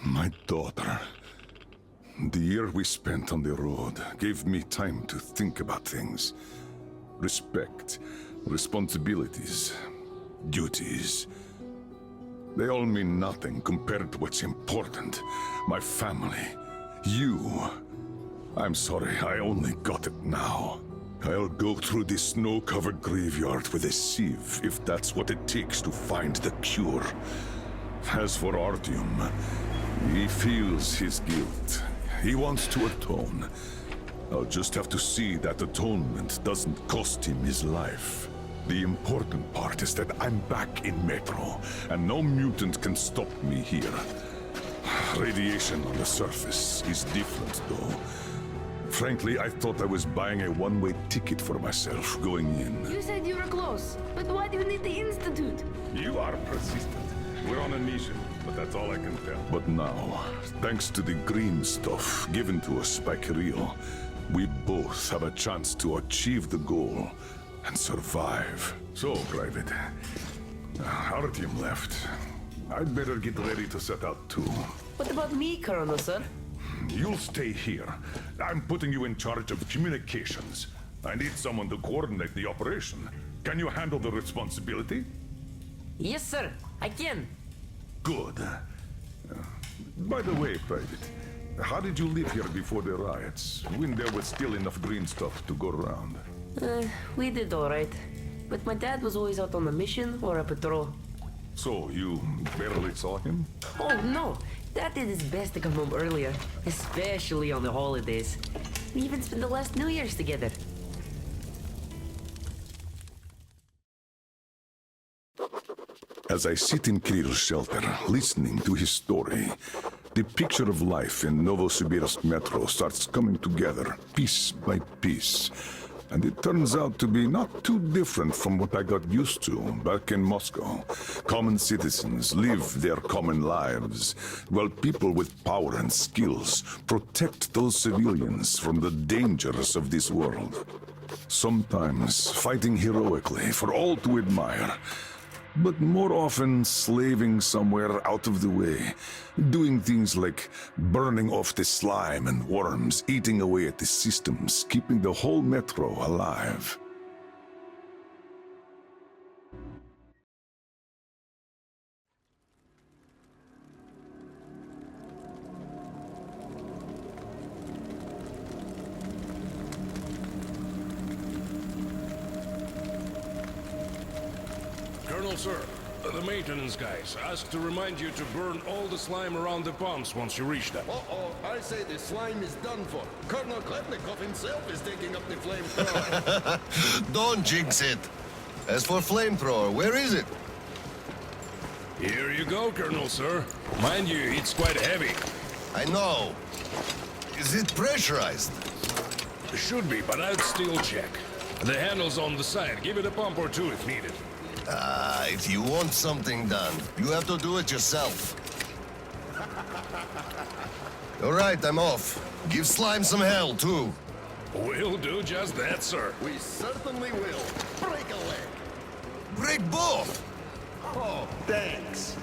My daughter. The year we spent on the road gave me time to think about things. Respect, responsibilities, duties. They all mean nothing compared to what's important. My family. You. I'm sorry, I only got it now. I'll go through this snow-covered graveyard with a sieve, if that's what it takes to find the cure. As for Artyom, he feels his guilt. He wants to atone. I'll just have to see that atonement doesn't cost him his life. The important part is that I'm back in Metro, and no mutant can stop me here. Radiation on the surface is different, though. Frankly, I thought I was buying a one-way ticket for myself going in. You said you were close, but why do you need the Institute? You are persistent. We're on a mission, but that's all I can tell. But now, thanks to the green stuff given to us by Kirill, we both have a chance to achieve the goal and survive. So, Private, Artyom left. I'd better get ready to set out too. What about me, Colonel, sir? You'll stay here. I'm putting you in charge of communications. I need someone to coordinate the operation. Can you handle the responsibility? Yes, sir. I can. Good. By the way, Private, how did you live here before the riots, when there was still enough green stuff to go around? We did all right. But my dad was always out on a mission or a patrol. So, you barely saw him? Oh, no. Dad did his best to come home earlier, especially on the holidays. We even spent the last New Year's together. As I sit in Kirill's shelter, listening to his story, the picture of life in Novosibirsk Metro starts coming together, piece by piece. And it turns out to be not too different from what I got used to back in Moscow. Common citizens live their common lives, while people with power and skills protect those civilians from the dangers of this world. Sometimes fighting heroically for all to admire, but more often slaving somewhere out of the way, doing things like burning off the slime and worms, eating away at the systems, keeping the whole Metro alive. Colonel, sir, the maintenance guys asked to remind you to burn all the slime around the pumps once you reach them. Uh-oh, I say the slime is done for. Colonel Klepnikov himself is taking up the flamethrower. Don't jinx it. As for flamethrower, where is it? Here you go, Colonel, sir. Mind you, it's quite heavy. I know. Is it pressurized? Should be, but I'd still check. The handle's on the side. Give it a pump or two if needed. If you want something done, you have to do it yourself. All right, I'm off. Give slime some hell, too. We'll do just that, sir. We certainly will. Break a leg. Break both! Oh, thanks.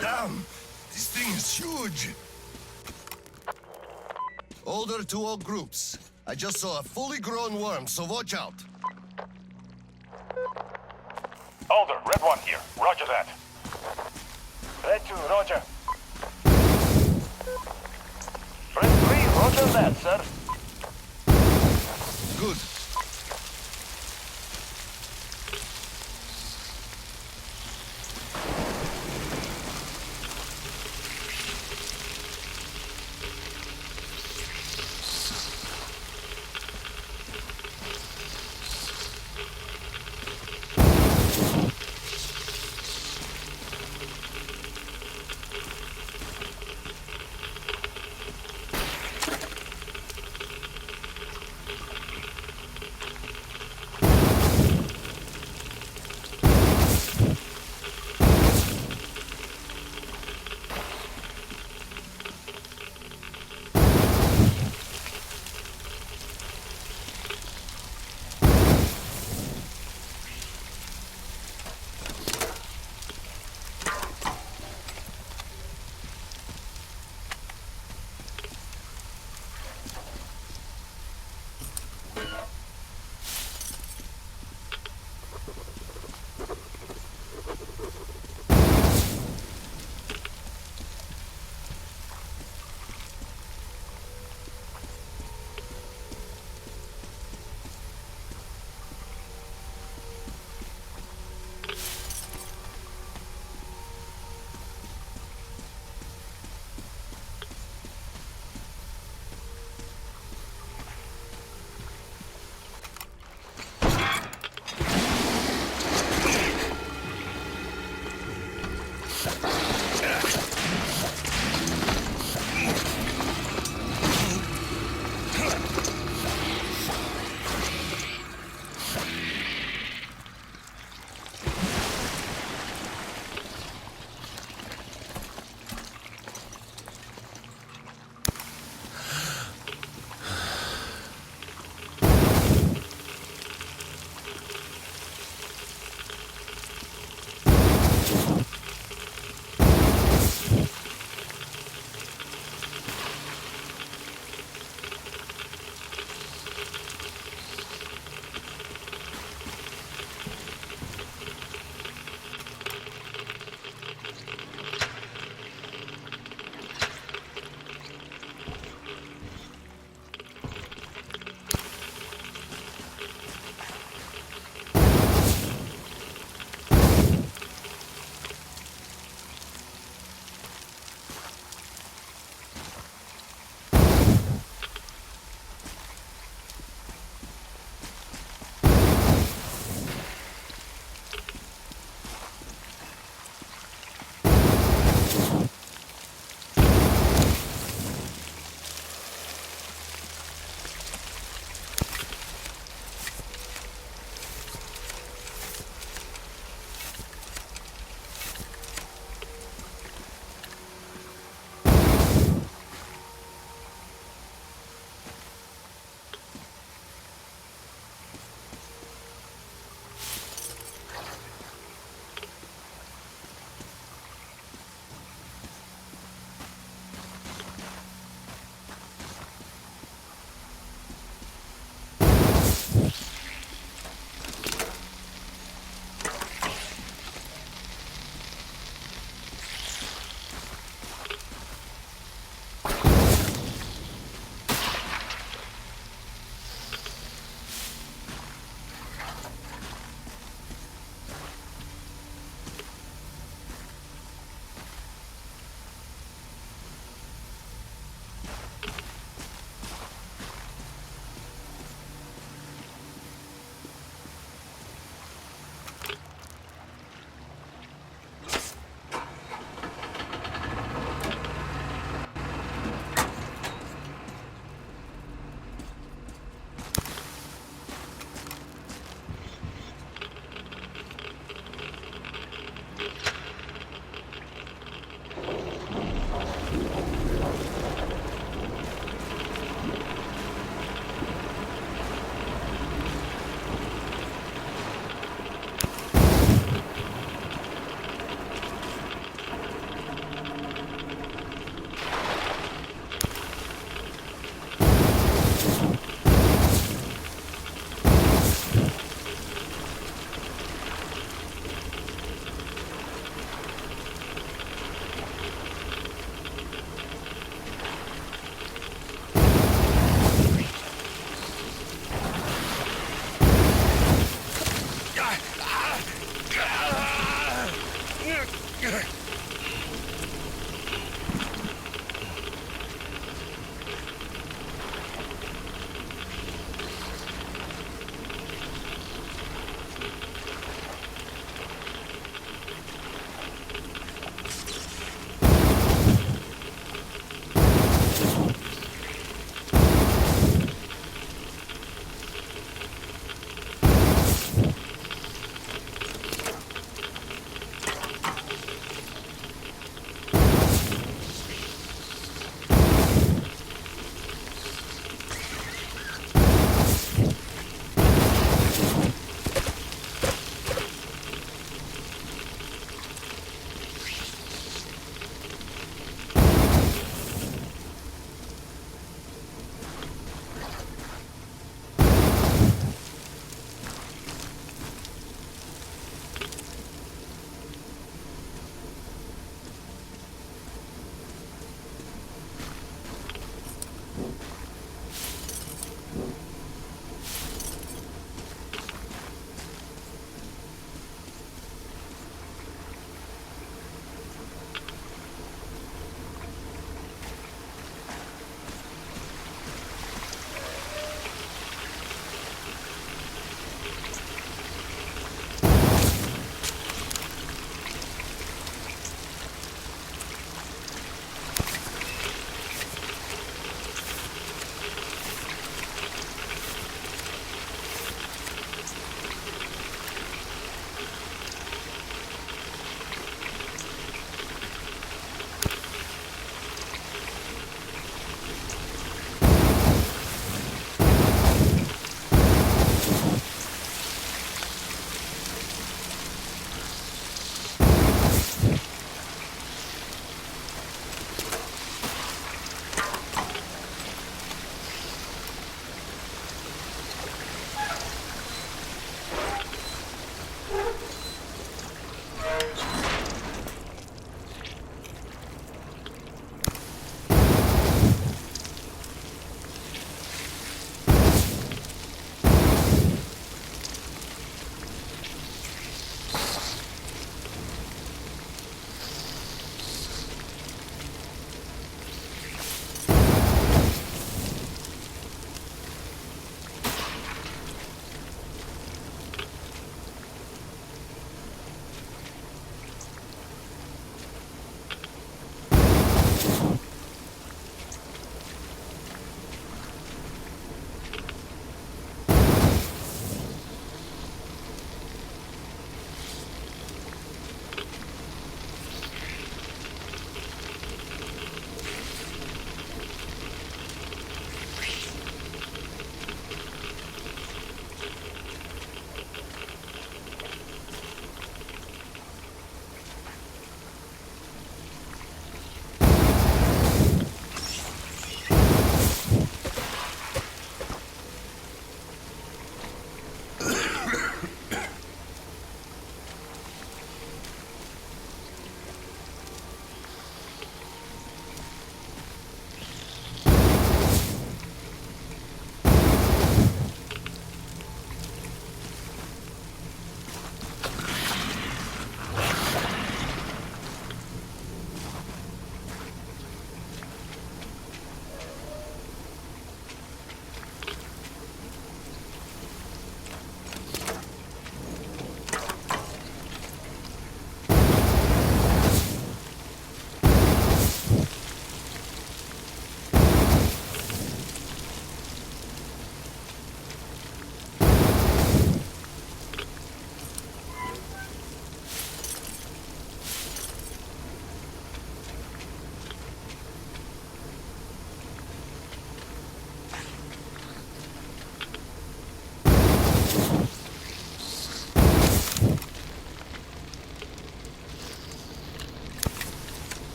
Damn! This thing is huge! Order to all groups. I just saw a fully grown worm, so watch out. Alder, Red One here. Roger that. Red 2, roger. Red 3, roger that, sir. Good.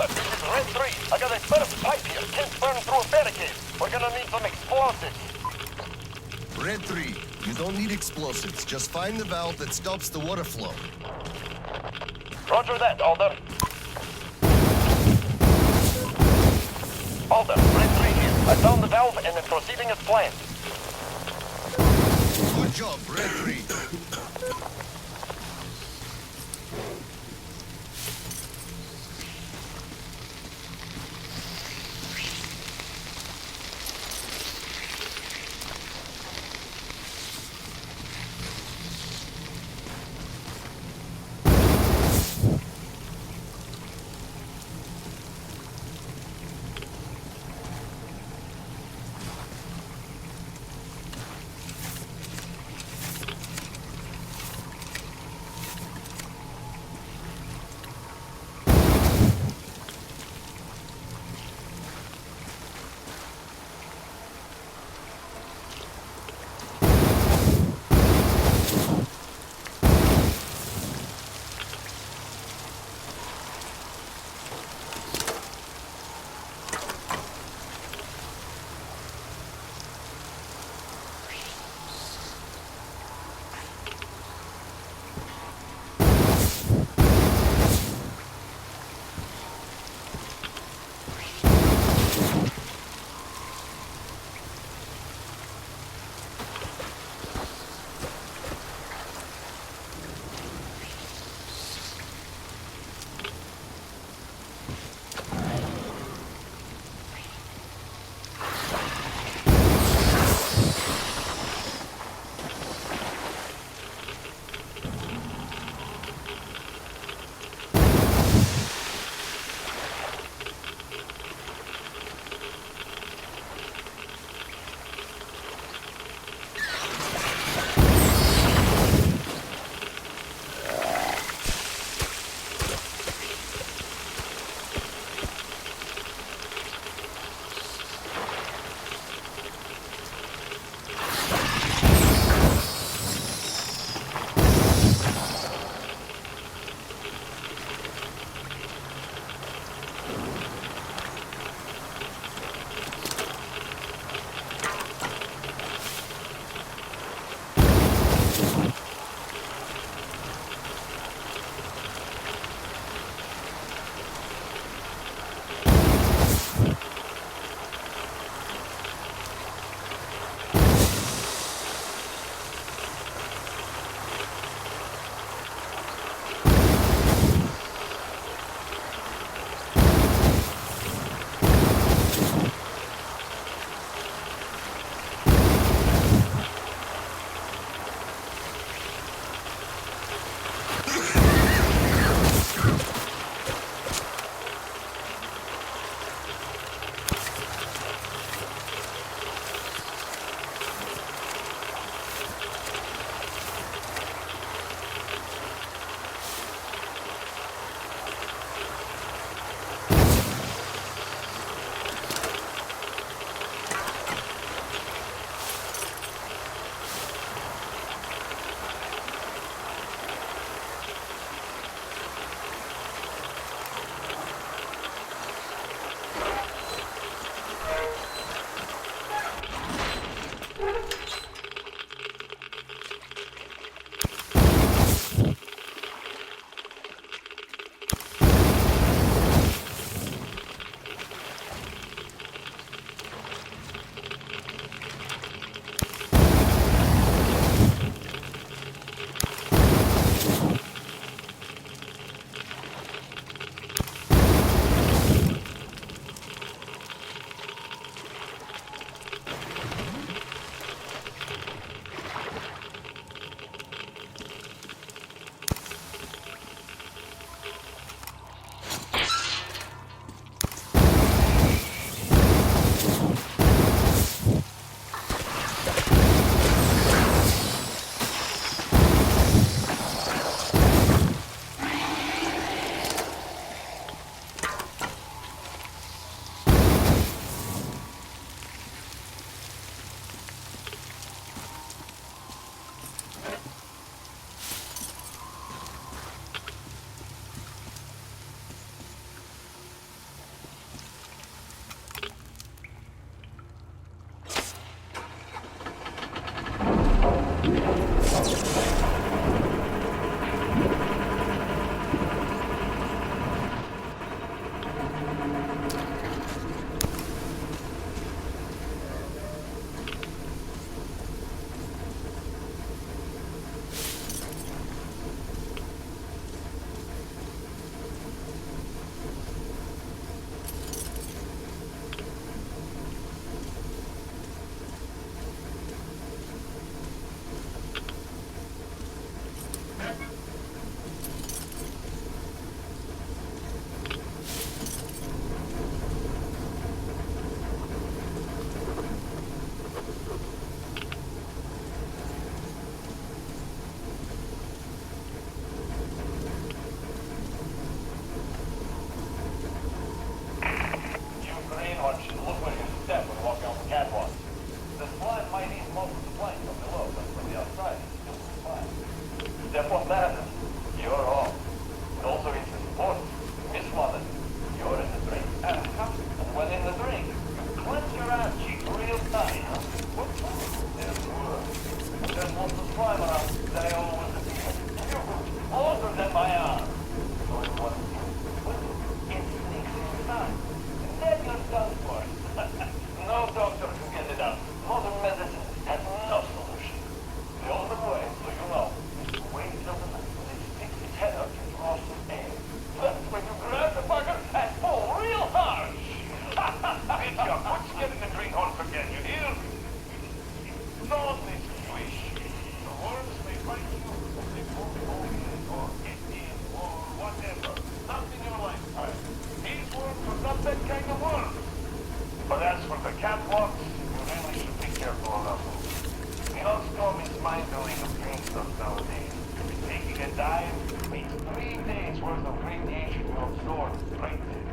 Alder, this is Red 3. I got a burst pipe here. Can't burn through a barricade. We're gonna need some explosives. Red 3, you don't need explosives. Just find the valve that stops the water flow. Roger that, Alder. Alder, Red 3 here. I found the valve and it's proceeding as planned. Good job, Red 3. worth of radiation will absorb right there.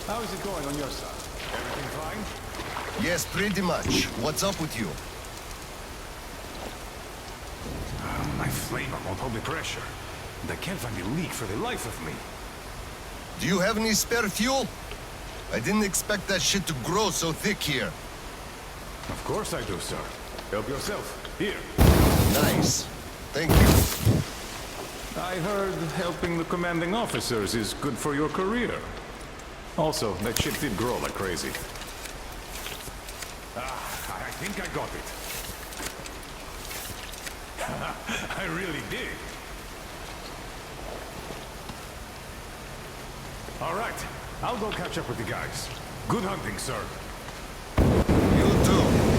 How is it going on your side? Everything fine? Yes, pretty much. What's up with you? My flamer won't hold the pressure. And I can't find the leak for the life of me. Do you have any spare fuel? I didn't expect that shit to grow so thick here. Of course I do, sir. Help yourself. Here. Nice. Thank you. I heard helping the commanding officers is good for your career. Also, that ship did grow like crazy. I think I got it. I really did. All right, I'll go catch up with the guys. Good hunting, sir. You too.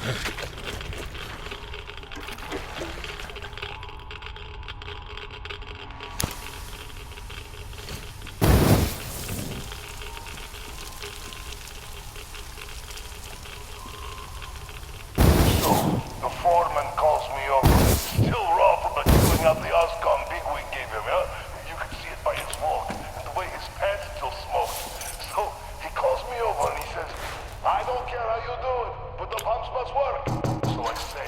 The foreman calls me over. Still raw from the killing out the Oscom bigwig gave him, huh? You can see it by his walk and the way his pants still smoke. So he calls me over and he says, I don't care how you do it, but the pumps must work. So I say,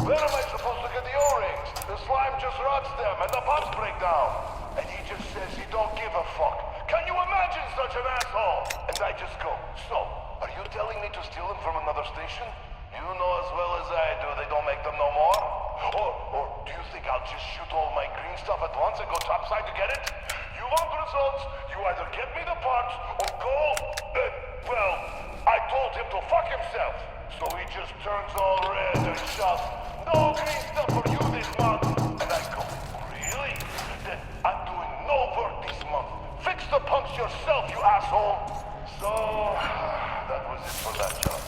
where am I supposed to get the O-rings? The slime just rots them and the pumps break down. And he just says he don't give a fuck. Can you imagine such an asshole? And I just go, so, are you telling me to steal them from another station? You know as well as I do they don't make them no more? Or do you think I'll just shoot all my green stuff at once and go topside to get it? You want results, you either get me the parts or go... well, I told him to fuck himself. So he just turns all red and shouts, no green stuff for you this month. And I go, really? Then I'm doing no work this month. Fix the pumps yourself, you asshole. So, that was it for that job.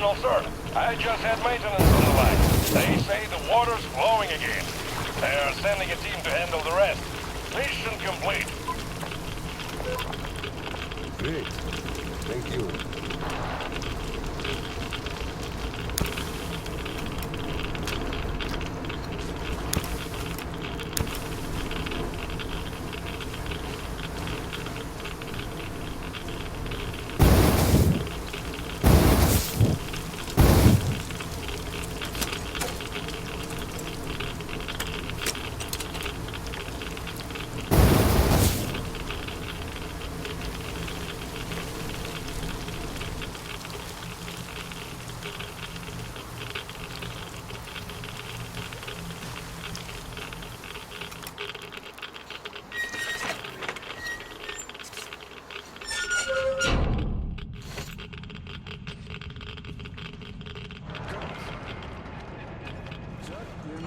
Colonel, sir. I just had maintenance on the line. They say the water's flowing again. They're sending a team to handle the rest. Mission complete. Great. Thank you.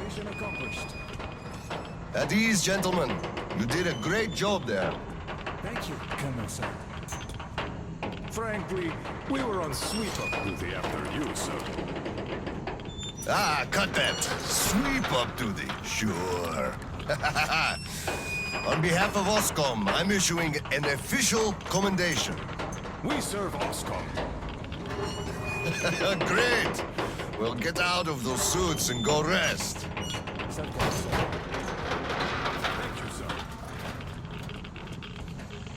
Mission accomplished. At ease, gentlemen. You did a great job there. Thank you, Colonel, sir. Frankly, we were on sweep-up duty after you, sir. Ah, cut that. Sweep up duty. Sure. On behalf of OSCOM, I'm issuing an official commendation. We serve OSCOM. Great. Well, get out of those suits and go rest. Thank you, sir.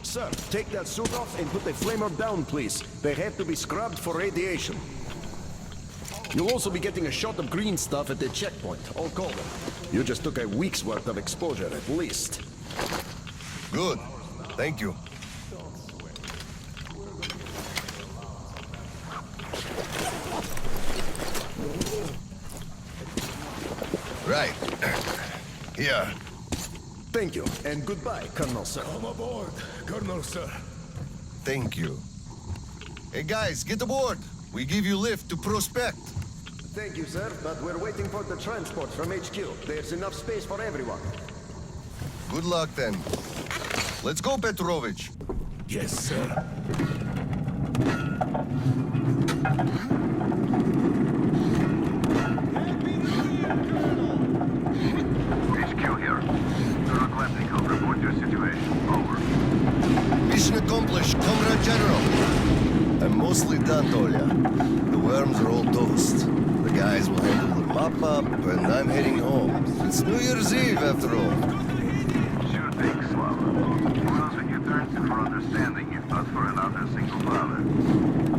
Sir, take that suit off and put the flamer down, please. They have to be scrubbed for radiation. You'll also be getting a shot of green stuff at the checkpoint. I'll call them. You just took a week's worth of exposure, at least. Good. Thank you. Right. Here. Thank you, and goodbye, Colonel, sir. Come aboard, Colonel, sir. Thank you. Hey guys, get aboard. We give you lift to Prospect. Thank you, sir, but we're waiting for the transport from HQ. There's enough space for everyone. Good luck then. Let's go, Petrovich. Yes, sir. HQ here. Colonel Klepnikov, report your situation. Over. Mission accomplished, Comrade General. I'm mostly done, Tolia. The worms are all toast. The guys will handle the mop-up, and I'm heading home. It's New Year's Eve, after all. Sure thing, Slava. Who else would you turn to for understanding if not for another single father?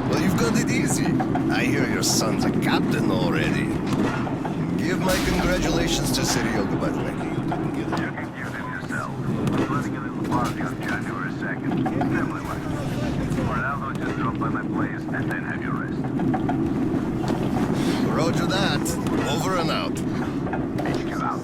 Well, you've got it easy. I hear your son's a captain already. Give my congratulations to Seryoga Batmeki. You can give them yourself. I'm planning a little party on January 2nd. Family life. For now, though, just drop by my place and then have your rest. Roger that. Over and out. HQ out.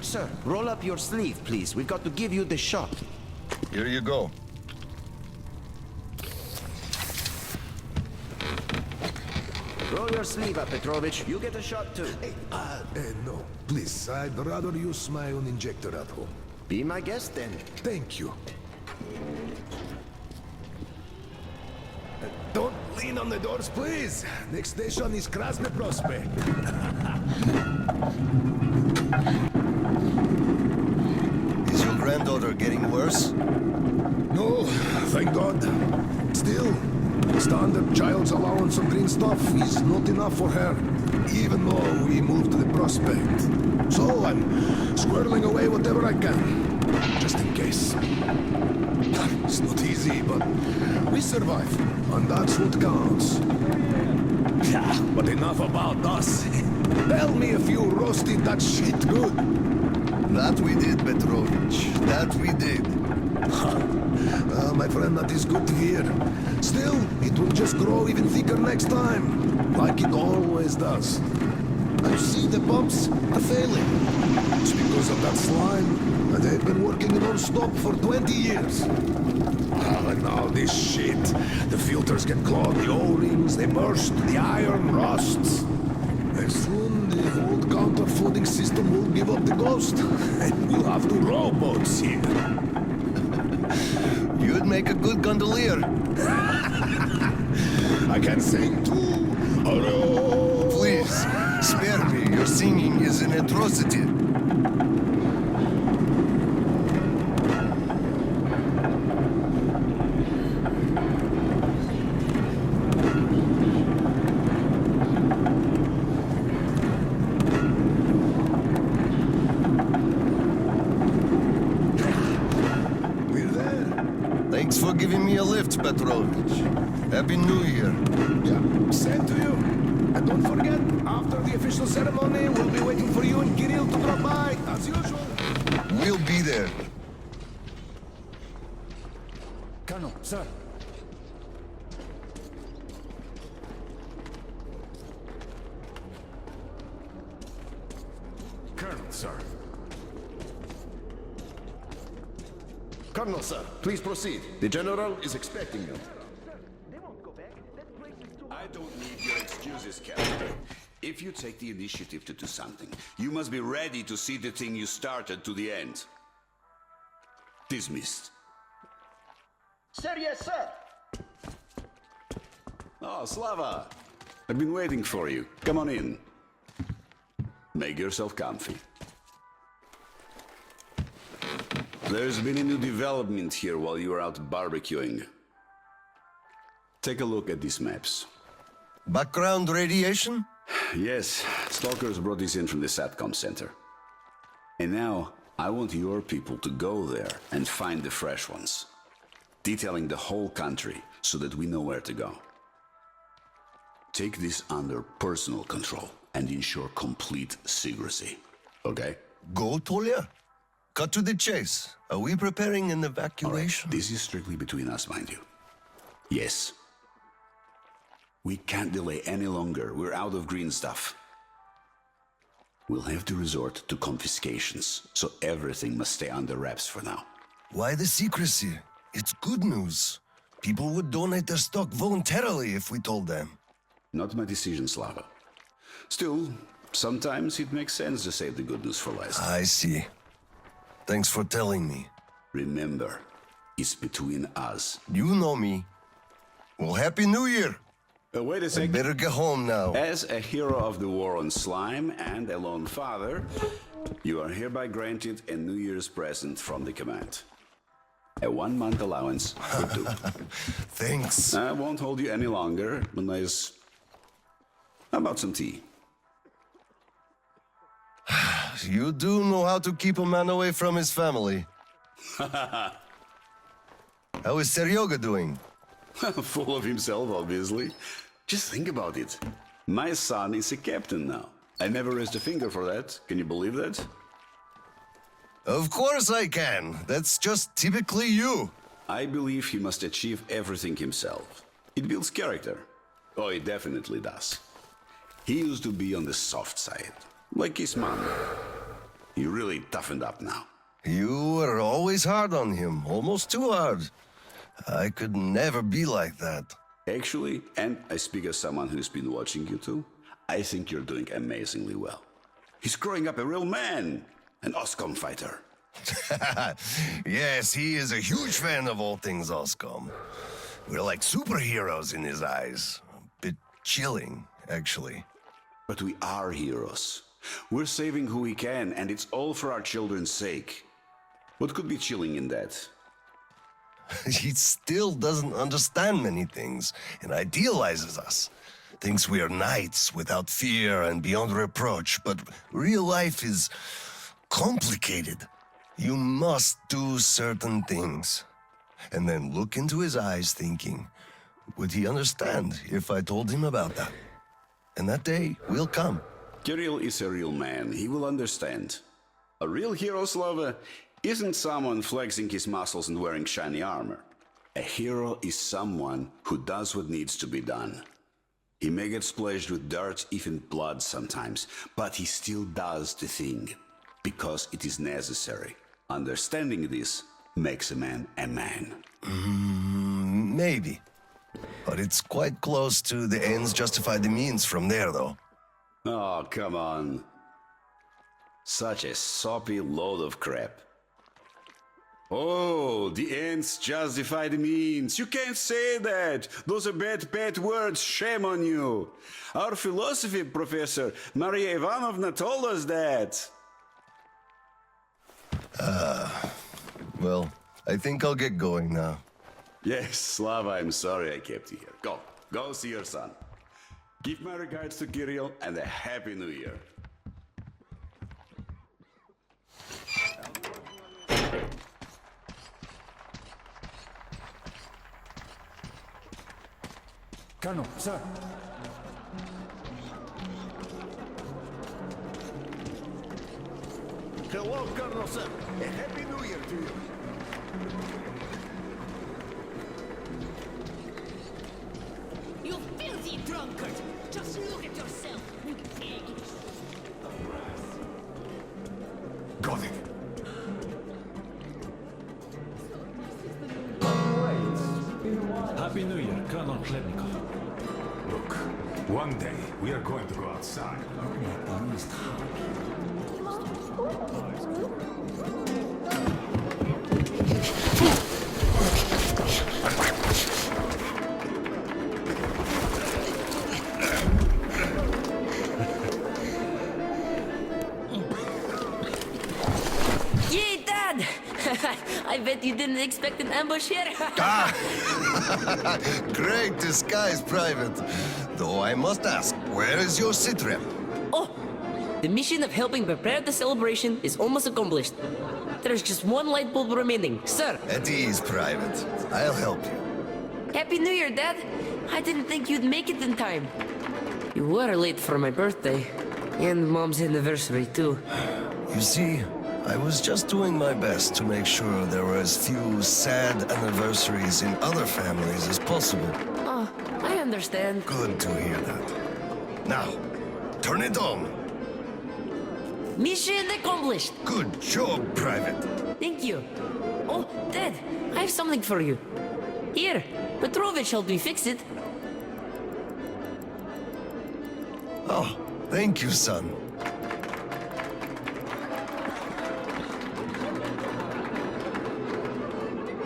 Sir, roll up your sleeve, please. We've got to give you the shot. Here you go. Roll your sleeve up, Petrovich. You get a shot, too. No. Please, I'd rather use my own injector at home. Be my guest, then. Thank you. Don't lean on the doors, please. Next station is Krasny Prospect. Is your granddaughter getting worse? No, thank God. Still, standard child's allowance of green stuff is not enough for her, even though we moved to the Prospect. So I'm squirreling away whatever I can, just in case. It's not easy, but we survive, and that's what counts. Yeah, but enough about us. Tell me if you roasted that shit good. That we did, Petrovich. That we did. Well, my friend, that is good to hear. Still, it will just grow even thicker next time, like it always does. I see the pumps are failing. It's because of that slime. They've been working non-stop for 20 years. And now this shit. The filters get clogged, the O-rings, they burst, the iron rusts. And soon the old counterflooding system will give up the ghost. And we'll have the rowboats here. You'd make a good gondolier. I can sing too. Hello. Please, spare me. Your singing is an atrocity. We're there. Thanks for giving me a lift, Petrovich. Happy New Year. Yeah, same to you. And don't forget, after the official ceremony, we'll be waiting for you and Kirill to drop by, as usual. We'll be there. Colonel, sir. Colonel, sir. Colonel, sir, please proceed. The General is expecting you. I don't need your excuses, Captain. If you take the initiative to do something, you must be ready to see the thing you started to the end. Dismissed. Sir, yes, sir. Oh, Slava. I've been waiting for you. Come on in. Make yourself comfy. There's been a new development here while you were out barbecuing. Take a look at these maps. Background radiation? Yes, Stalkers brought this in from the SATCOM center. And now, I want your people to go there and find the fresh ones. Detailing the whole country so that we know where to go. Take this under personal control and ensure complete secrecy. Okay? Go, Tolia? Cut to the chase. Are we preparing an All right, evacuation? this is strictly between us, mind you. Yes. We can't delay any longer. We're out of green stuff. We'll have to resort to confiscations, so everything must stay under wraps for now. Why the secrecy? It's good news. People would donate their stock voluntarily if we told them. Not my decision, Slava. Still, sometimes it makes sense to save the good news for last. I see. Thanks for telling me. Remember, it's between us. You know me. Well, Happy New Year! Wait a I second. better get home now. As a hero of the war on slime and a lone father, you are hereby granted a New Year's present from the command. A 1-month allowance for 2. Thanks. I won't hold you any longer unless... How about some tea? You do know how to keep a man away from his family. How is Seryoga doing? Full of himself, obviously. Just think about it. My son is a captain now. I never raised a finger for that. Can you believe that? Of course I can. That's just typically you. I believe he must achieve everything himself. It builds character. Oh, it definitely does. He used to be on the soft side, like his mom. He really toughened up now. You were always hard on him, almost too hard. I could never be like that. Actually, and I speak as someone who's been watching you too, I think you're doing amazingly well. He's growing up a real man, an Oscom fighter. Yes, he is a huge fan of all things Oscom. We're like superheroes in his eyes. A bit chilling, actually. But we are heroes. We're saving who we can, and it's all for our children's sake. What could be chilling in that? He still doesn't understand many things and idealizes us. Thinks we are knights without fear and beyond reproach, but real life is complicated. You must do certain things. And then look into his eyes thinking, would he understand if I told him about that? And that day will come. Kirill is a real man. He will understand. A real hero, Slava, isn't someone flexing his muscles and wearing shiny armor. A hero is someone who does what needs to be done. He may get splashed with dirt, even blood sometimes, but he still does the thing. Because it is necessary. Understanding this makes a man a man. Maybe. But it's quite close to the ends justify the means from there, though. Oh, come on. Such a soppy load of crap. Oh, the ends justify the means. You can't say that. Those are bad words. Shame on you. Our philosophy professor, Maria Ivanovna, told us that. Well, I think I'll get going now. Yes, Slava, I'm sorry I kept you here. Go see your son. Give my regards to Kirill and a Happy New Year. Colonel, sir. Hello, Colonel, sir. A Happy New Year to you. You filthy drunkard! Just look at yourself, you pig! Got it. Happy New Year, Colonel Khlebnikov. Look, one day we are going to go outside. Yay, Dad! I bet you didn't expect an ambush here. Great disguise, Private. Though I must ask, where is your sitrep? Oh, the mission of helping prepare the celebration is almost accomplished. There's just one light bulb remaining, sir. At ease, Private. I'll help you. Happy New Year, Dad. I didn't think you'd make it in time. You were late for my birthday. And Mom's anniversary, too. You see, I was just doing my best to make sure there were as few sad anniversaries in other families as possible. Oh, I understand. Good to hear that. Now, turn it on. Mission accomplished. Good job, Private. Thank you. Oh, Dad, I have something for you. Here, Petrovich helped me fix it. Oh, thank you, son.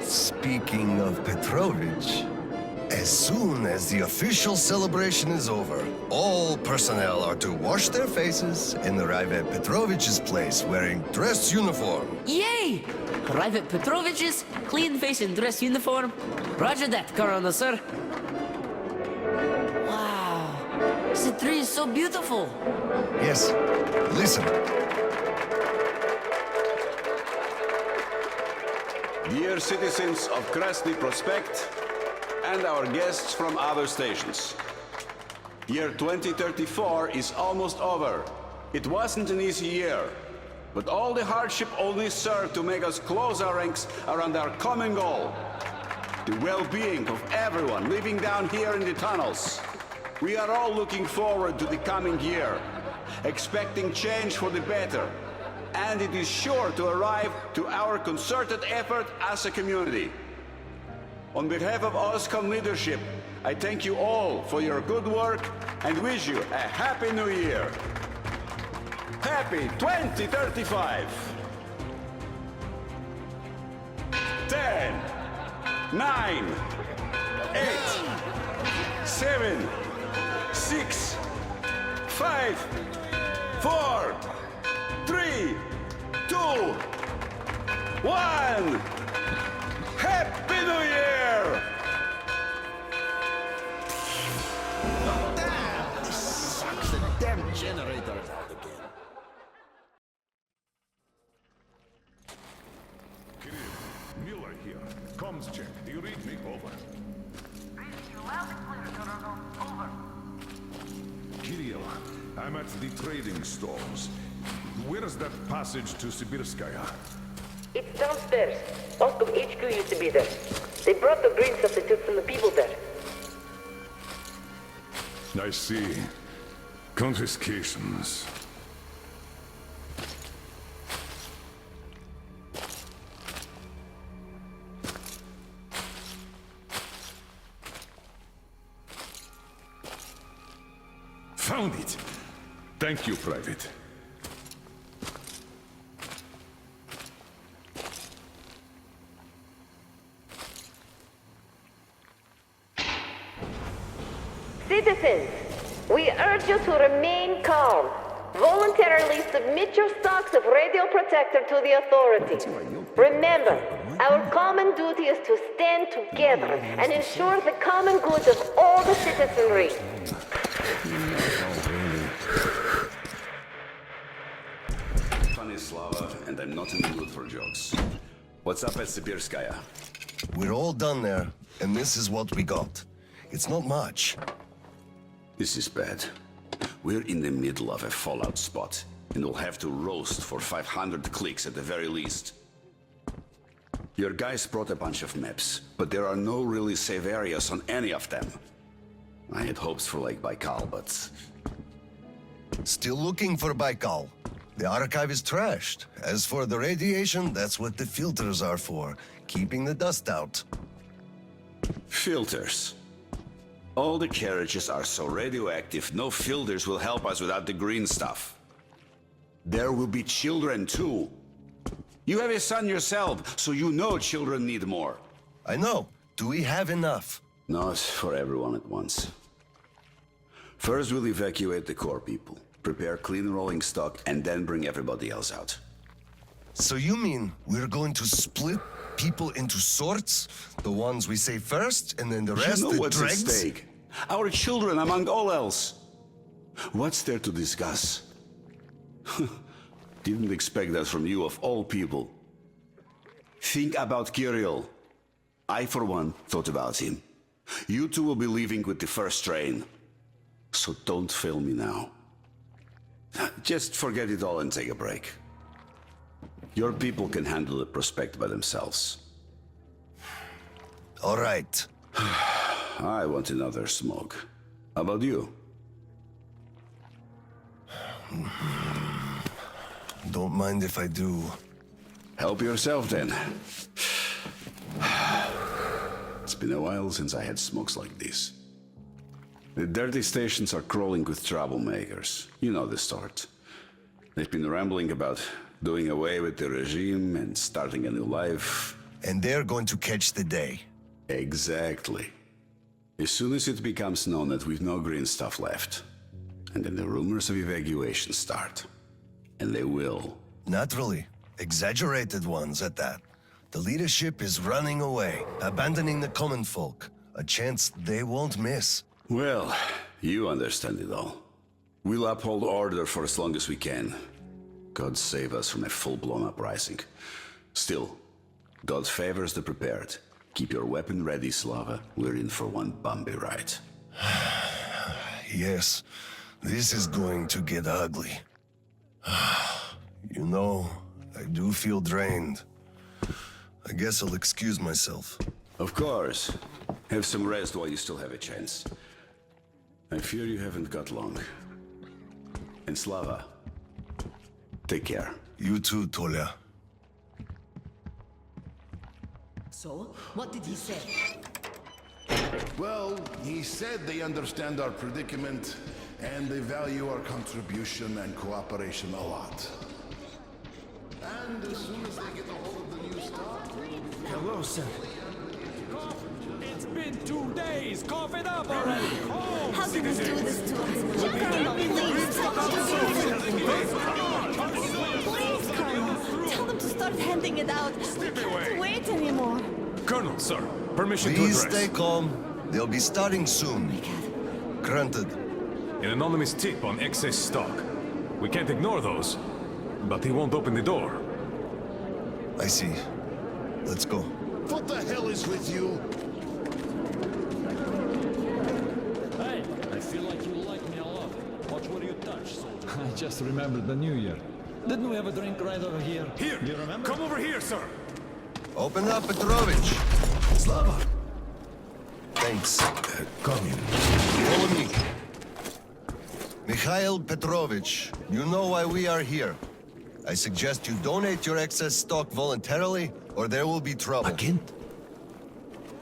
Speaking of Petrovich, as soon as the official celebration is over, all personnel are to wash their faces and arrive at Petrovich's place wearing dress uniform. Yay! Arrive at Petrovich's, clean face and dress uniform. Roger that, Colonel, sir. Wow, the tree is so beautiful. Yes, listen. Dear citizens of Krasny Prospect and our guests from other stations. Year 2034 is almost over. It wasn't an easy year, but all the hardship only served to make us close our ranks around our common goal, the well-being of everyone living down here in the tunnels. We are all looking forward to the coming year, expecting change for the better, and it is sure to arrive to our concerted effort as a community. On behalf of OSCOM leadership, I thank you all for your good work and wish you a Happy New Year. Happy 2035! 10, 9, 8, 7, 6, 5, 4, 3, 2, 1! Happy New Year! Damn! This sucks. The damn generator is out again. Kirill, Miller here. Comms check. Do you read me? Over. Reading you loud and clear, Colonel. Over. Kirill, I'm at the trading stalls. Where's that passage to Sibirskaya? It's downstairs. Oscom HQ used to be there. They brought the green substitute from the people there. I see. Confiscations. found it. Thank you, Private. Citizens, we urge you to remain calm. Voluntarily submit your stocks of radio protector to the authorities. Remember, our common duty is to stand together and ensure the common good of all the citizenry. Funny, Slava, and I'm not in the mood for jokes. What's up at Sibirskaya? We're all done there, and this is what we got. It's not much. This is bad. We're in the middle of a fallout spot, and we'll have to roast for 500 clicks at the very least. Your guys brought a bunch of maps, but there are no really safe areas on any of them. I had hopes for Lake Baikal, but... Still looking for Baikal. The archive is trashed. As for the radiation, that's what the filters are for. Keeping the dust out. Filters. All the carriages are so radioactive, no filters will help us without the green stuff. There will be children too. You have a son yourself, so you know children need more. I know. Do we have enough? Not for everyone at once. First we'll evacuate the core people, prepare clean rolling stock, and then bring everybody else out. So you mean we're going to split people into sorts? The ones we save first, and then the rest You know the what's dregs? at stake? Our children among all else. What's there to discuss? Didn't expect that from you of all people. Think about Kirill. I, for one, thought about him. You two will be leaving with the first train. So don't fail me now. Just forget it all and take a break. Your people can handle the prospect by themselves. All right. I want another smoke. How about you? Don't mind if I do. Help yourself then. It's been a while since I had smokes like this. The dirty stations are crawling with troublemakers. You know the sort. They've been rambling about doing away with the regime and starting a new life. And they're going to catch the day. Exactly. As soon as it becomes known that we've no green stuff left, and then the rumors of evacuation start. And they will. Naturally. Exaggerated ones at that. The leadership is running away, abandoning the common folk. A chance they won't miss. Well, you understand it all. We'll uphold order for as long as we can. God save us from a full-blown uprising. Still, God favors the prepared. Keep your weapon ready, Slava. We're in for one bumpy ride. Yes, this is going to get ugly. You know, I do feel drained. I guess I'll excuse myself. Of course. Have some rest while you still have a chance. I fear you haven't got long. And Slava, take care. You too, Tolia. So, what did he say? Well, he said they understand our predicament and they value our contribution and cooperation a lot. And as soon as they get a hold of the new stock, Hello, sir. It's been 2 days. Cough it up already. Oh, How did you do this to us? Colonel, please, please, Colonel. Tell them to start handing it out. We can't wait anymore. Colonel, sir, permission Please to address. stay calm. They'll be starting soon. Granted. An anonymous tip on excess stock. We can't ignore those, but he won't open the door. I see. Let's go. what the hell is with you? Hey, I feel like you like me a lot. Watch where you touch, soldier. I just remembered the New Year. Didn't we have a drink right over here? Here! You remember? Come over here, sir! Open up, Petrovich. Slava, Thanks. come in. Follow me. Mikhail Petrovich, you know why we are here. I suggest you donate your excess stock voluntarily, or there will be trouble. I can't.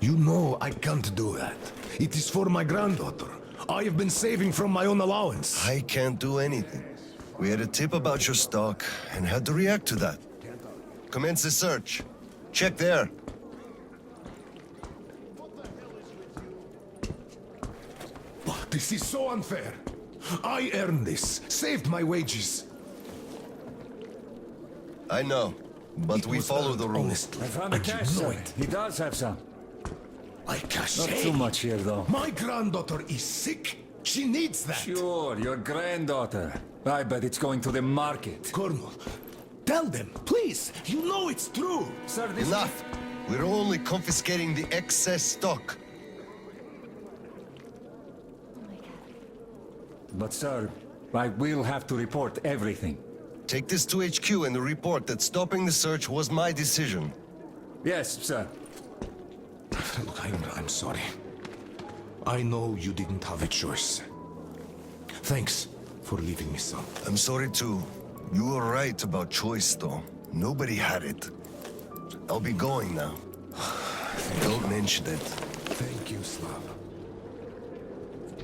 You know I can't do that. It is for my granddaughter. I have been saving from my own allowance. I can't do anything. We had a tip about your stock and had to react to that. Commence the search. Check there. But this is so unfair. I earned this, saved my wages. I know, but we follow the rules. I found the cash, sir. He does have some. I cash. Not too much here, though. My granddaughter is sick. She needs that. Sure, your granddaughter. I bet it's going to the market. Colonel, tell them, please. You know it's true. Sir, this Enough! We're only confiscating the excess stock. But, sir, I will have to report everything. Take this to HQ and report that stopping the search was my decision. Yes, sir. Look, I'm sorry. I know you didn't have a choice. Thanks for leaving me, son. I'm sorry too. You were right about choice, though. Nobody had it. I'll be going now. Don't mention it. Thank you, Slav.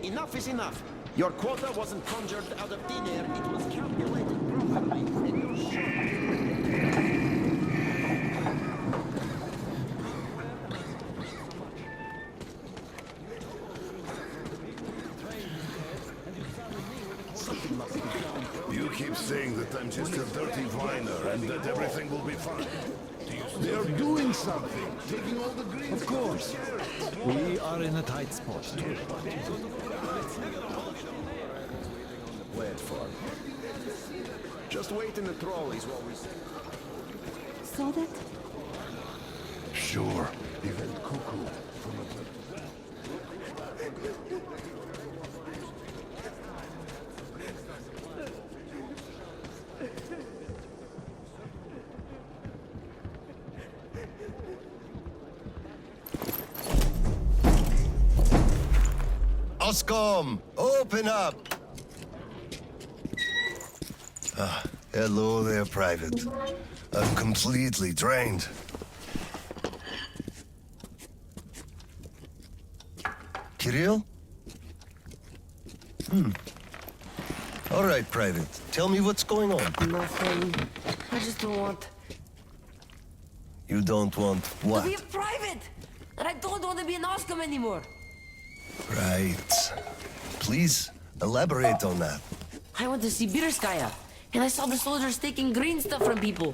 Enough is enough. Your quota wasn't conjured out of thin air. It was calculated properly. And you're You keep saying that I'm just a dirty whiner and that everything will be fine. They're doing something, taking all the green. Of course. We are in a tight spot. platform. Just wait in the trolleys while we... Saw that? Sure, even cuckoo. Oscom, open up! Hello there, Private. I'm completely drained. Kirill? All right, Private. Tell me what's going on. Nothing. I just don't want You don't want what? to be a private! And I don't want to be an Oscom anymore! Right. Please, elaborate on that. I went to Sibirskaya, and I saw the soldiers taking green stuff from people.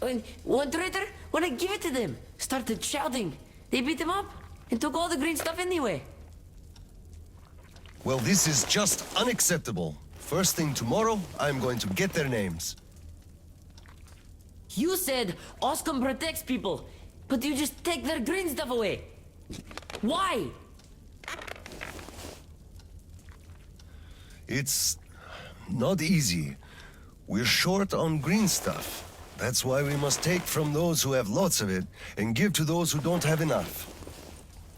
And one traitor, when I give it to them, started shouting. They beat him up and took all the green stuff anyway. Well, this is just unacceptable. First thing tomorrow, I'm going to get their names. You said Oscom protects people, but you just take their green stuff away. Why? It's not easy. We're short on green stuff. That's why we must take from those who have lots of it and give to those who don't have enough.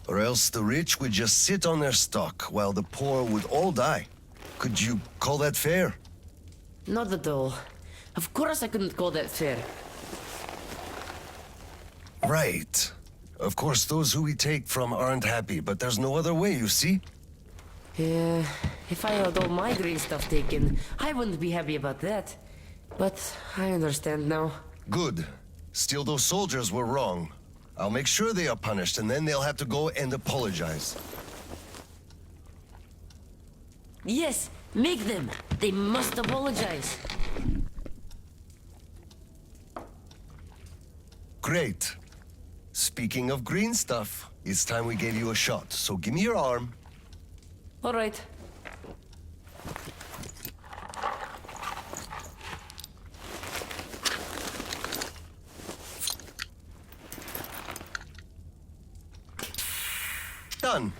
Or else the rich would just sit on their stock while the poor would all die. Could you call that fair? Not at all. Of course I couldn't call that fair. Right. Of course, those who we take from aren't happy, but there's no other way, you see? Yeah, if I had all my green stuff taken, I wouldn't be happy about that. But I understand now. Good. Still, those soldiers were wrong. I'll make sure they are punished, and then they'll have to go and apologize. Yes, make them. They must apologize. Great. Speaking of green stuff, it's time we gave you a shot, so give me your arm. All right. Done.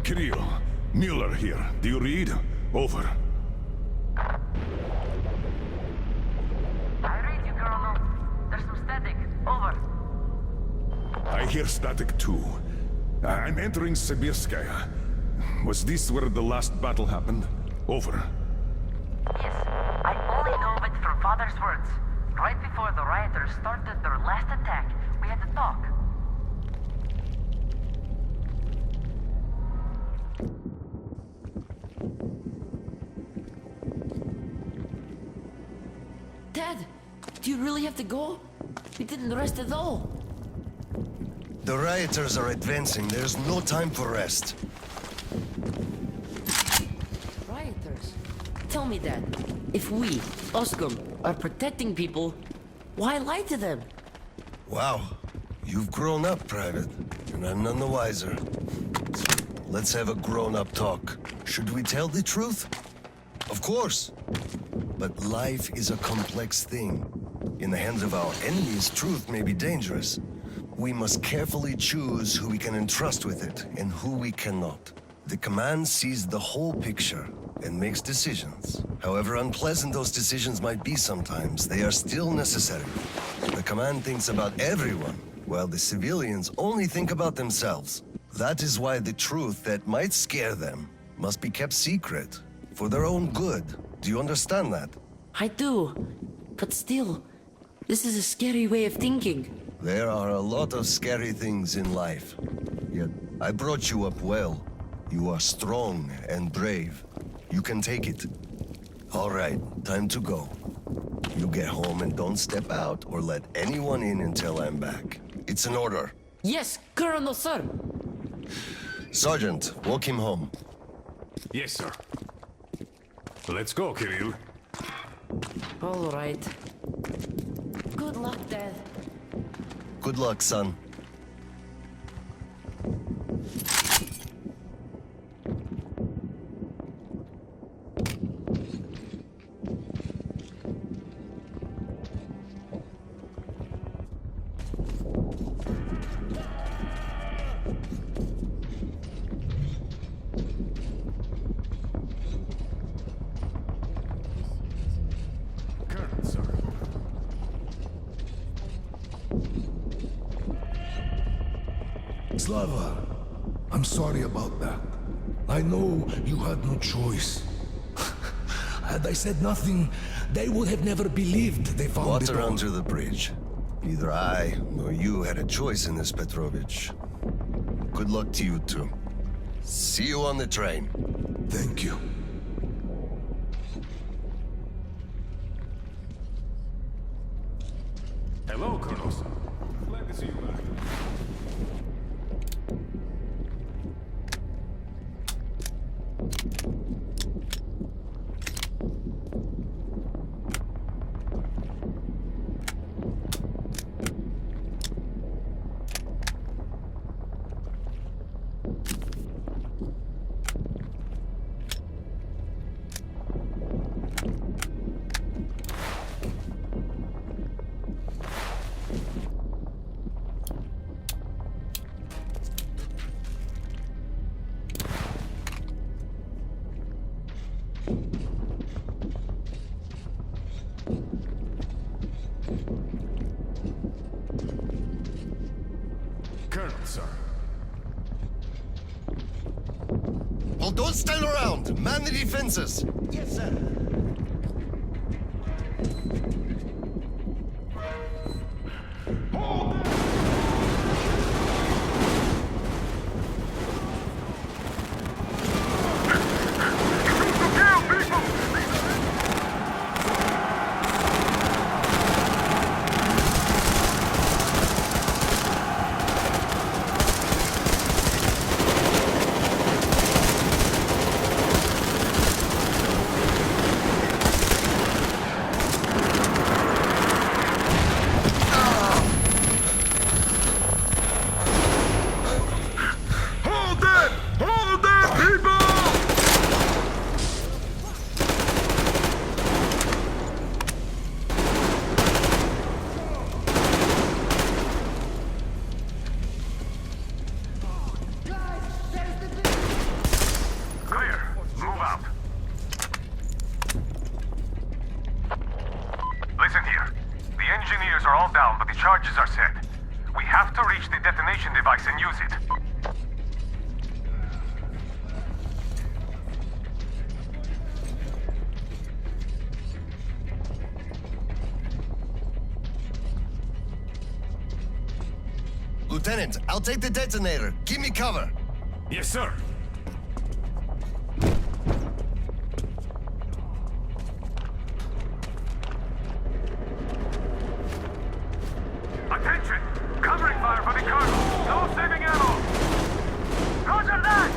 Kirill, Mueller here. Do you read? Over. I read you, Colonel. There's some static. Over. I hear static too. I'm entering Sibirskaya. Was this where the last battle happened? Over. Yes, I only know of it from Father's words. Right before the rioters started their last attack, we had to talk. Dad, do you really have to go? We didn't rest at all. The rioters are advancing. There's no time for rest. Rioters? Tell me, Dad. If we, Oscom, are protecting people, why lie to them? Wow. You've grown up, Private, and I'm none the wiser. Let's have a grown-up talk. Should we tell the truth? Of course. But life is a complex thing. In the hands of our enemies, truth may be dangerous. We must carefully choose who we can entrust with it and who we cannot. The command sees the whole picture and makes decisions. However unpleasant those decisions might be sometimes, they are still necessary. The command thinks about everyone, while the civilians only think about themselves. That is why the truth that might scare them must be kept secret, for their own good. Do you understand that? I do. But still, this is a scary way of thinking. There are a lot of scary things in life. Yet, I brought you up well. You are strong and brave. You can take it. All right, time to go. You get home and don't step out or let anyone in until I'm back. It's an order. Yes, Colonel, sir. Sergeant, walk him home. Yes, sir. Let's go, Kirill. All right. Good luck, Dad. Good luck, son. Colonel, sir. Slava, I'm sorry about that. I know you had no choice. Had I said nothing, they would have never believed they found it Water all. under the bridge. Neither I nor you had a choice in this, Petrovich. Good luck to you two. See you on the train. Thank you. Hello, Colonel, sir. Glad to see you back. Colonel, sir. Well, don't stand around! Man the defenses! Yes, sir. are all down, but the charges are set. We have to reach the detonation device and use it. Lieutenant, I'll take the detonator. Give me cover. Yes, sir. Attention! Covering fire for the colonel. No saving ammo. Roger that!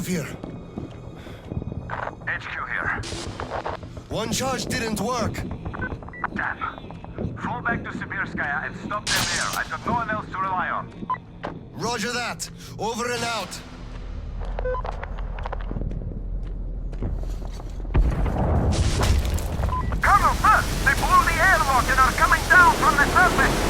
Here. HQ here. One charge didn't work. Damn. Fall back to Sibirskaya and stop them there. I've got no one else to rely on. Roger that. Over and out. Colonel, sir! They blew the airlock and are coming down from the surface!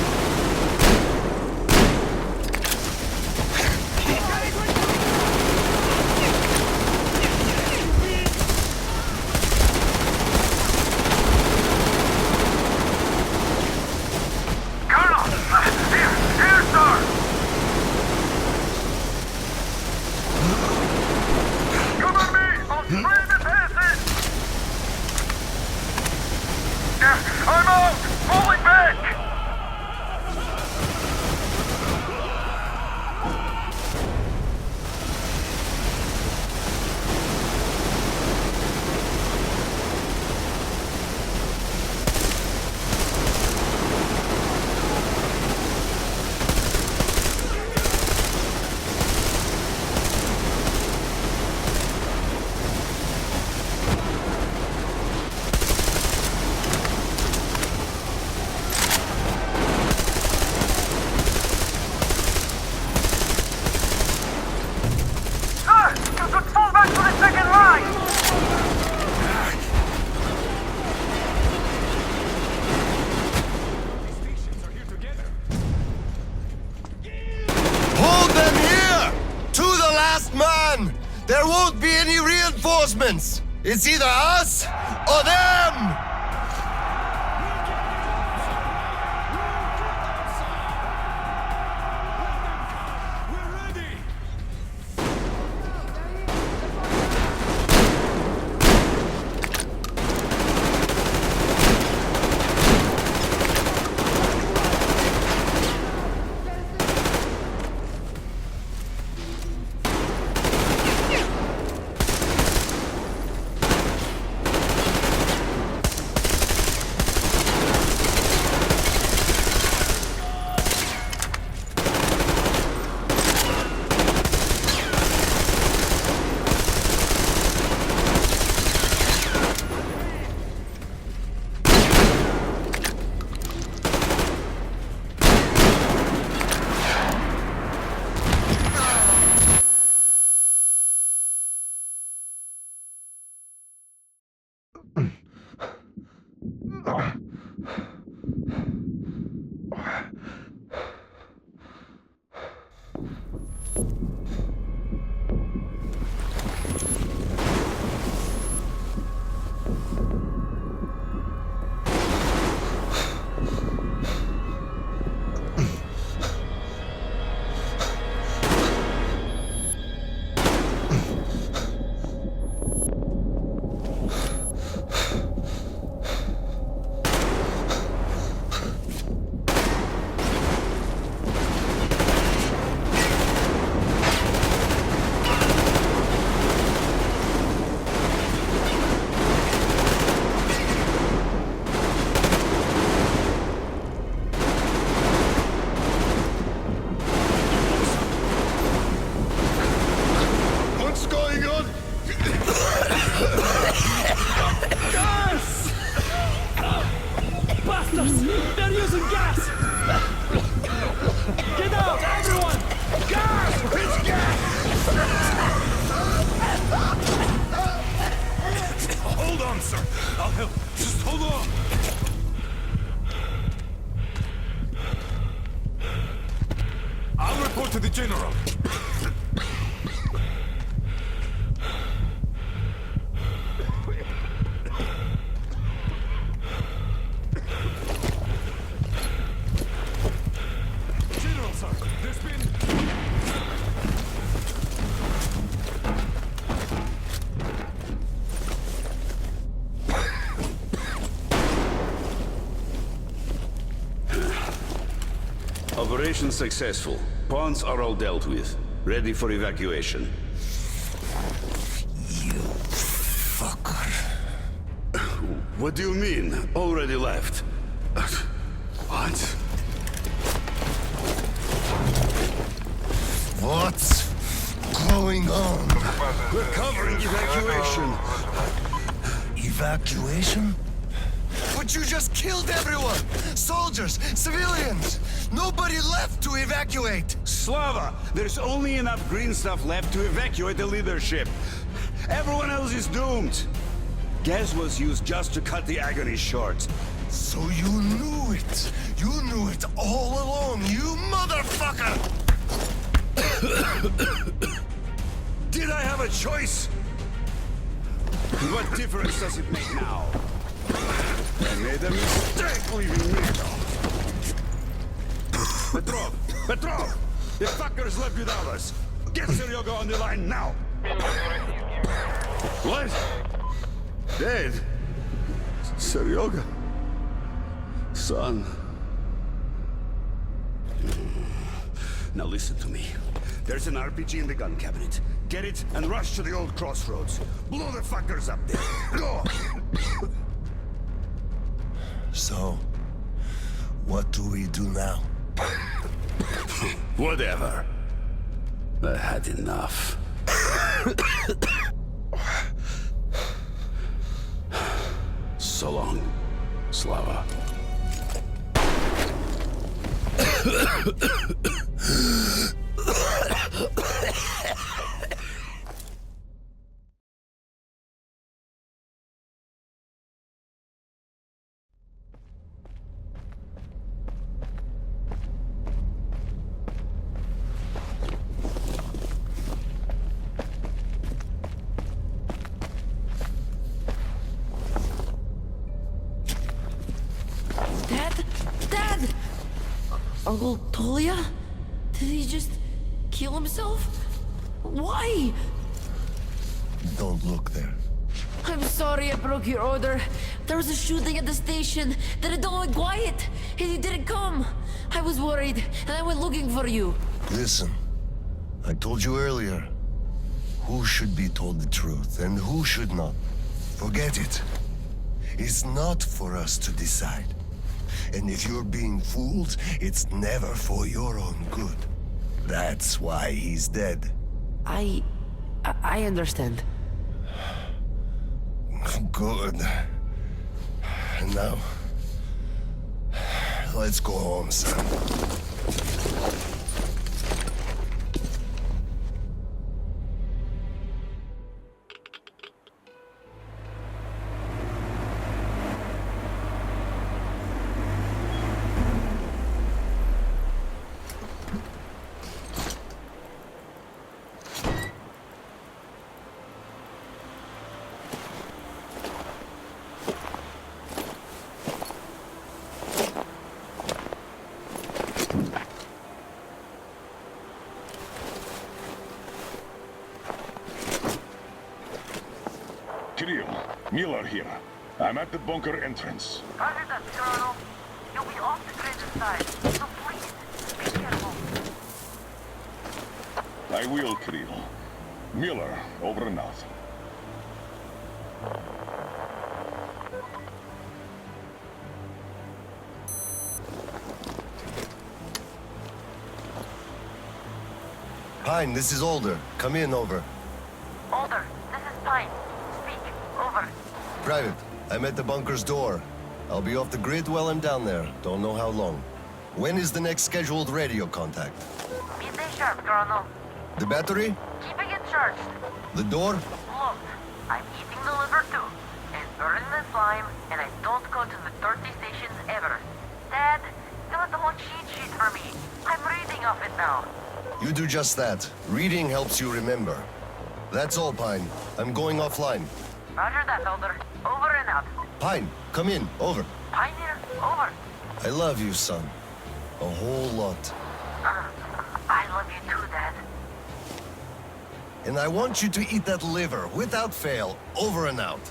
I'm out! Falling back! There won't be any reinforcements! It's either us or them! Operation successful. Pawns are all dealt with. Ready for evacuation. You fucker. What do you mean? Already left? What? What's going on? We're covering evacuation. Evacuation? But you just killed everyone! Soldiers, civilians! Nobody left to evacuate! Slava, there's only enough green stuff left to evacuate the leadership. Everyone else is doomed. Gas was used just to cut the agony short. So you knew it! You knew it all along, you motherfucker! Did I have a choice? What difference does it make now? I made a mistake leaving NATO. Petrov! The fuckers left without us. Get Seryoga on the line now. What? Dead? Seryoga? Son. Now listen to me. There's an RPG in the gun cabinet. Get it and rush to the old crossroads. Blow the fuckers up there. Go! So, what do we do now? Whatever. I had enough. So long, Slava. Dad! Uncle Tolia? Did he just kill himself? Why? Don't look there. I'm sorry I broke your order. There was a shooting at the station. Then it all went quiet, and you didn't come. I was worried, and I went looking for you. Listen, I told you earlier, who should be told the truth and who should not. Forget it. It's not for us to decide. And if you're being fooled, it's never for your own good. That's why he's dead. I understand. Good. And now, let's go home, son. Kirill, Miller here. I'm at the bunker entrance. Roger that, Colonel. You'll be off the grid inside, so please, be careful. I will, Kirill. Miller, over and out. Pine, this is Older. Come in, over. Older, this is Pine. Speak, over. Private, I'm at the bunker's door. I'll be off the grid while I'm down there. Don't know how long. When is the next scheduled radio contact? Midday sharp, Colonel. The battery? Keeping it charged. The door? Look, I'm eating the liver too, and burning the slime, and I don't go to the 30 stations ever. Dad, fill out the whole cheat sheet for me. I'm reading off it now. You do just that. Reading helps you remember. That's all, Pine. I'm going offline. Roger that, Older. Over and out. Pine, come in. Over. Pioneer, over. I love you, son. A whole lot. I love you too, Dad. And I want you to eat that liver, without fail. Over and out.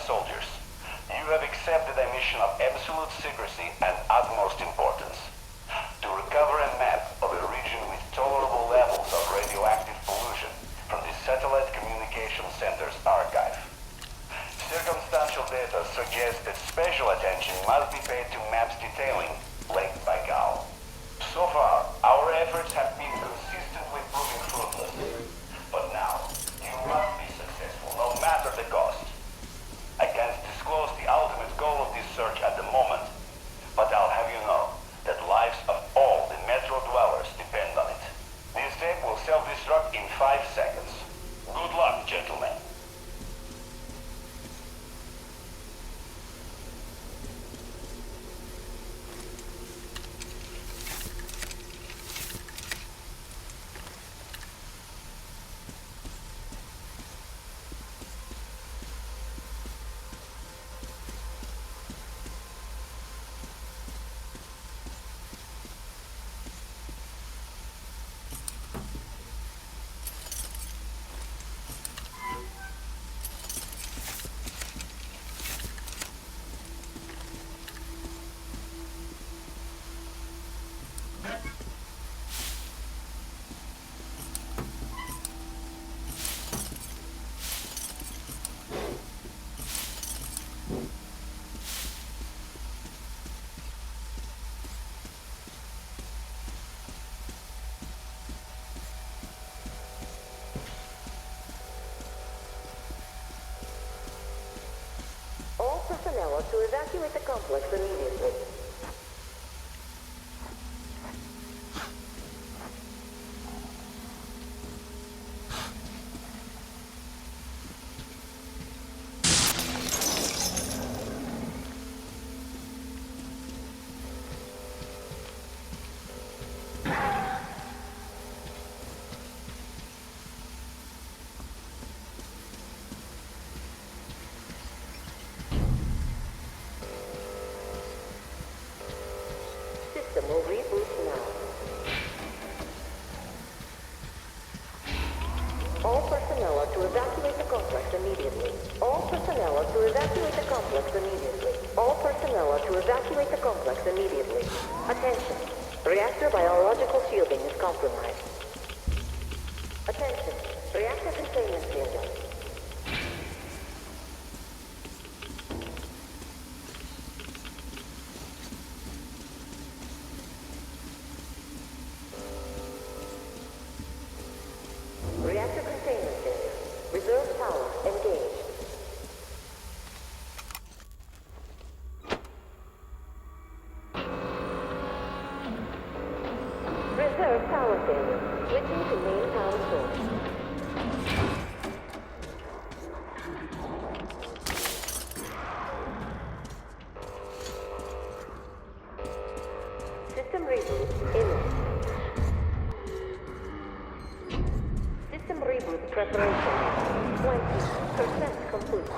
soldiers. You have accepted a mission of absolute secrecy and utmost importance. To recover a map of a region with tolerable levels of radioactive pollution from the Satellite Communication Center's archive. Circumstantial data suggests that special attention must be paid to maps detailing Lake Baikal. So far, our efforts have been consistently proving fruitless. But now, you must be successful, no matter the cost. I can't disclose the ultimate goal of this search at the moment, but I'll have you know that lives of all the Metro dwellers depend on it. This tape will self-destruct in 5 seconds. Good luck, gentlemen. All personnel are to evacuate the complex immediately. System will reboot now. All personnel are to evacuate the complex immediately. All personnel are to evacuate the complex immediately. All personnel are to evacuate the complex immediately. Attention. Reactor biological shielding is compromised. Attention. Reactor containment failure. Reactor containment failure. Reserve power engaged. Reserve power failure. Switching to main power source. System reboot imminent. System reboot preparation. 20% complete.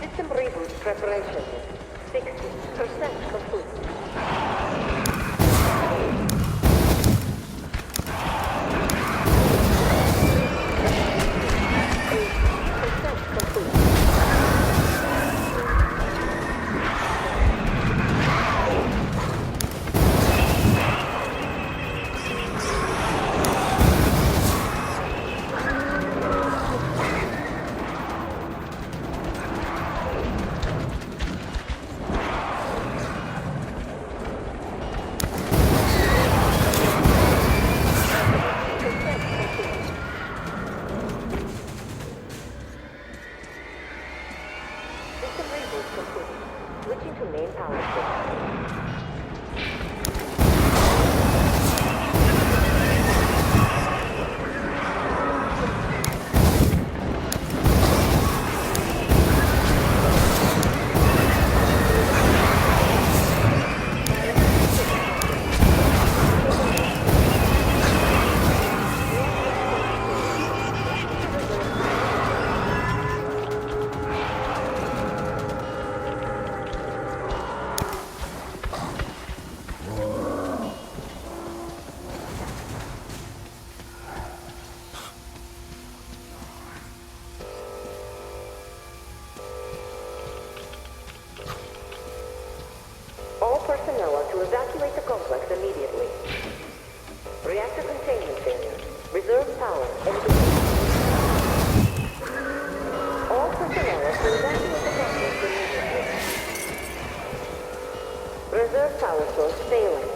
System reboot preparation. 60% complete. personnel are to evacuate the complex immediately. Reactor containment failure. Reserve power engaged. All personnel are to evacuate the complex immediately. Reserve power source failing.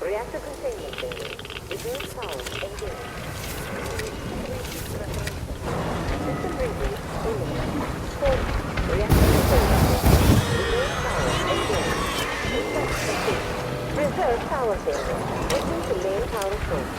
Reactor containment failure. Reserve power engaged. System reboot imminent. Reactor containment failure. Reserve power engaged. Reset complete. Reserve power failure. Switching to main power source.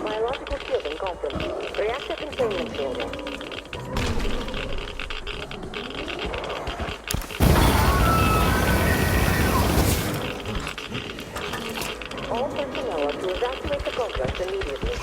Biological shielding compromised. Reactor containment failure. All personnel are to evacuate the complex immediately.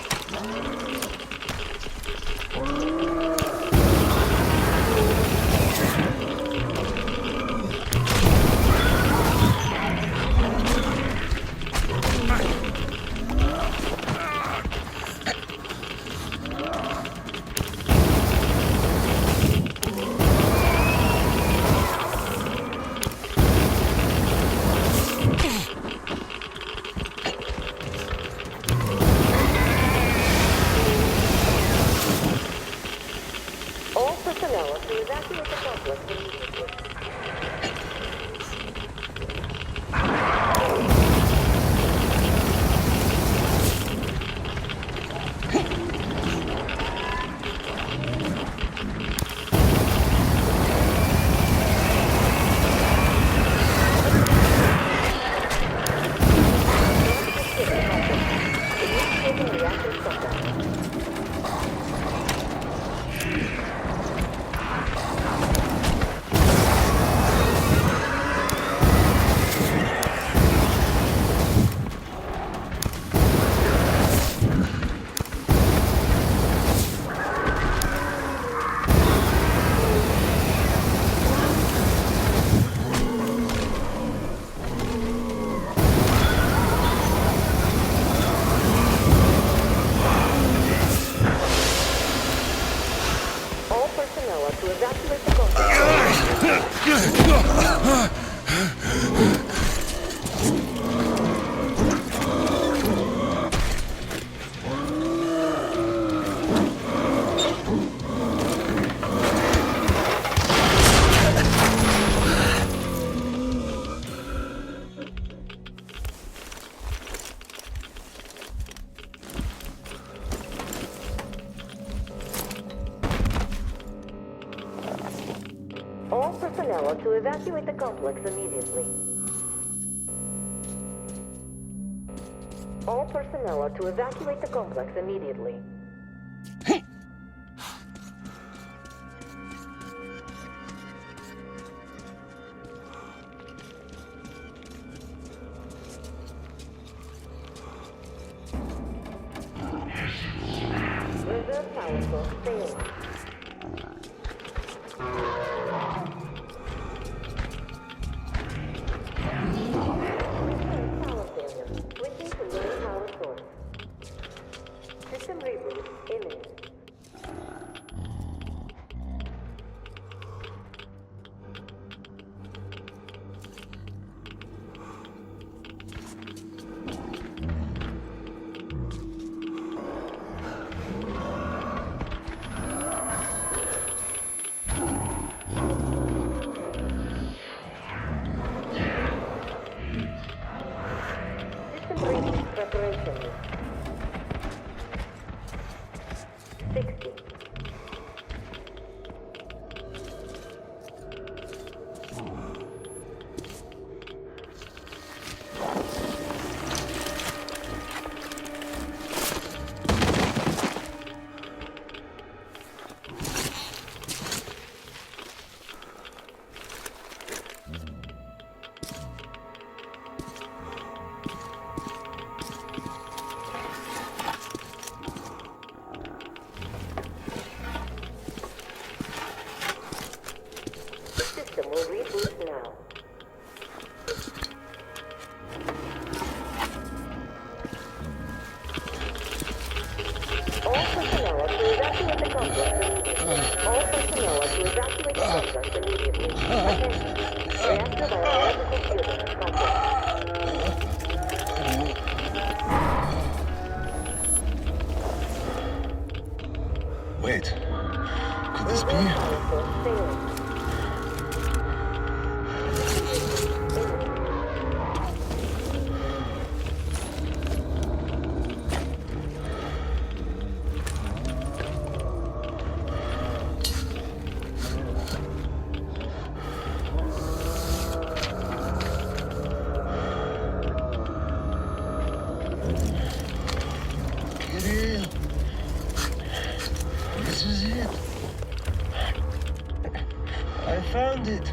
personnel are to evacuate the complex immediately. All personnel are to evacuate the complex immediately. Reserve power source failing. Power failure. Switching to main power source. System reboot imminent. System reboot preparation. 60. System will reboot now. All personnel are to evacuate the complex immediately. All personnel are to evacuate the complex immediately. Attention. Reactor biological shielding complex. Wait. Could this be? Power source failing. Kirill. This is it. I found it.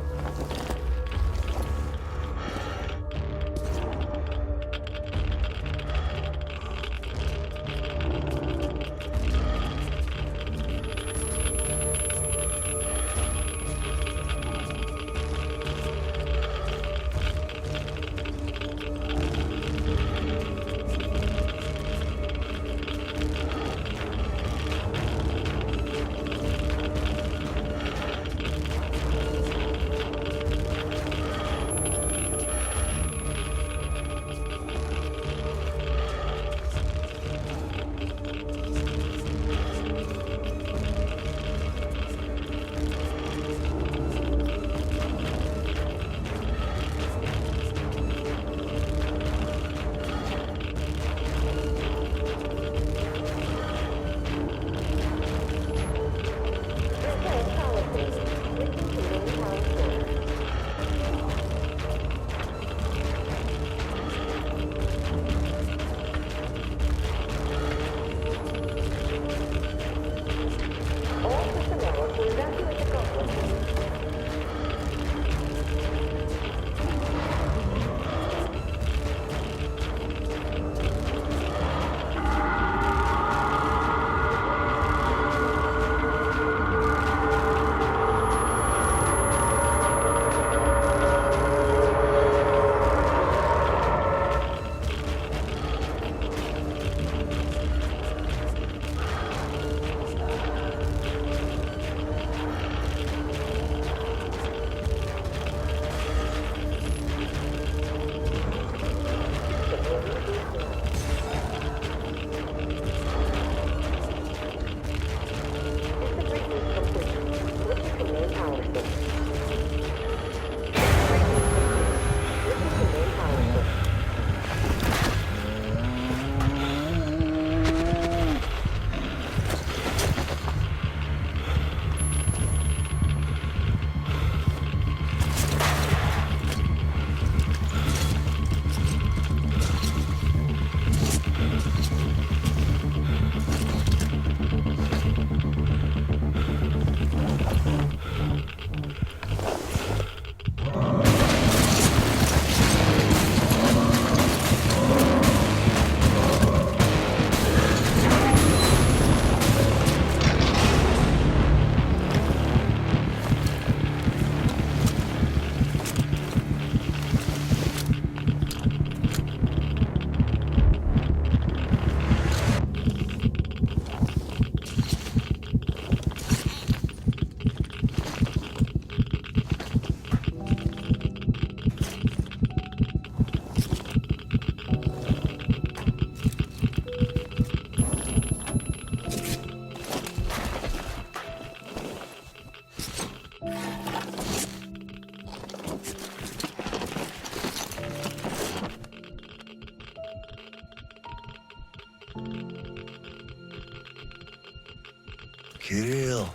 Kirill,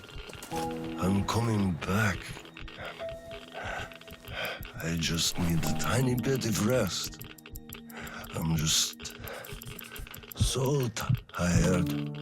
I'm coming back. I just need a tiny bit of rest. I'm just so tired.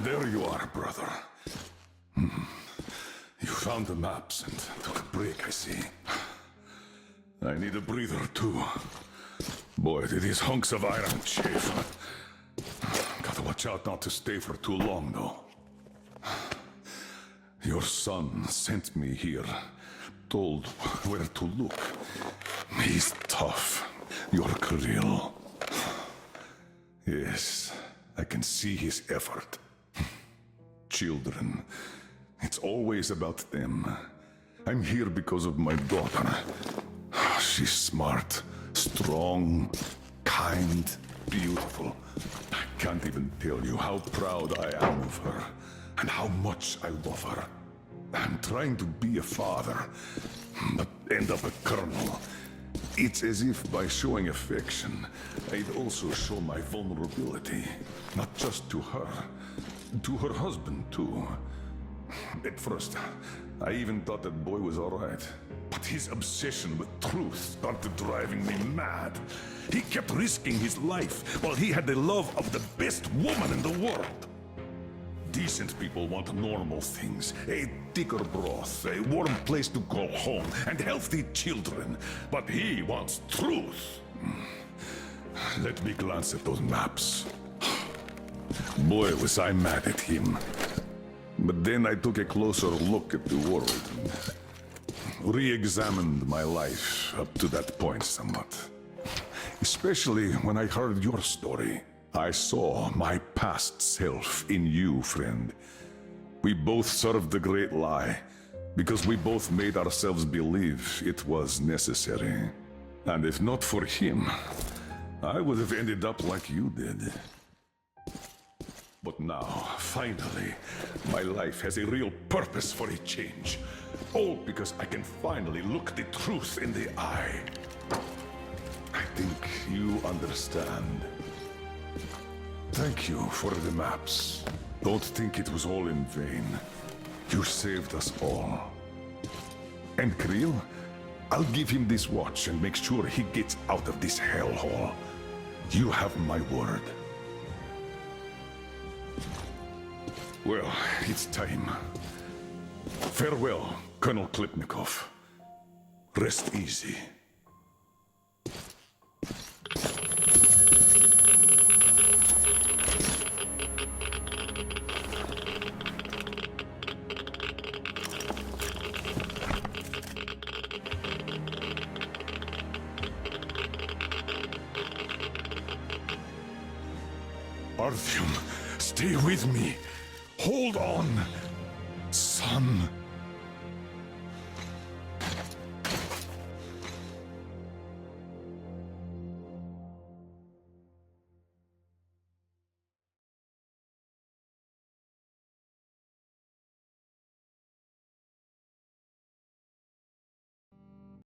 There you are, brother. You found the maps and took a break, I see. I need a breather, too. Boy, did these hunks of iron chafe. Gotta watch out not to stay for too long, though. Your son sent me here, told where to look. He's tough, your Kirill. Yes, I can see his effort. Children, it's always about them. I'm here because of my daughter. She's smart, strong, kind, beautiful. I can't even tell you how proud I am of her and how much I love her. I'm trying to be a father, but end up a colonel. It's as if by showing affection, I'd also show my vulnerability, not just to her, to her husband too. At first, I even thought that boy was all right. But his obsession with truth started driving me mad. He kept risking his life while he had the love of the best woman in the world. Decent people want normal things. A thicker broth, a warm place to call home, and healthy children. But he wants truth. Let me glance at those maps. Boy, was I mad at him. But then I took a closer look at the world and re-examined my life up to that point somewhat. Especially when I heard your story. I saw my past self in you, friend. We both served the great lie, because we both made ourselves believe it was necessary. And if not for him, I would have ended up like you did. But now, finally, my life has a real purpose for a change. All because I can finally look the truth in the eye. I think you understand. Thank you for the maps. Don't think it was all in vain. You saved us all. And Kirill, I'll give him this watch and make sure he gets out of this hellhole. You have my word. Well, it's time. Farewell, Colonel Klipnikov. Rest easy. Artyom, stay with me. Hold on, son.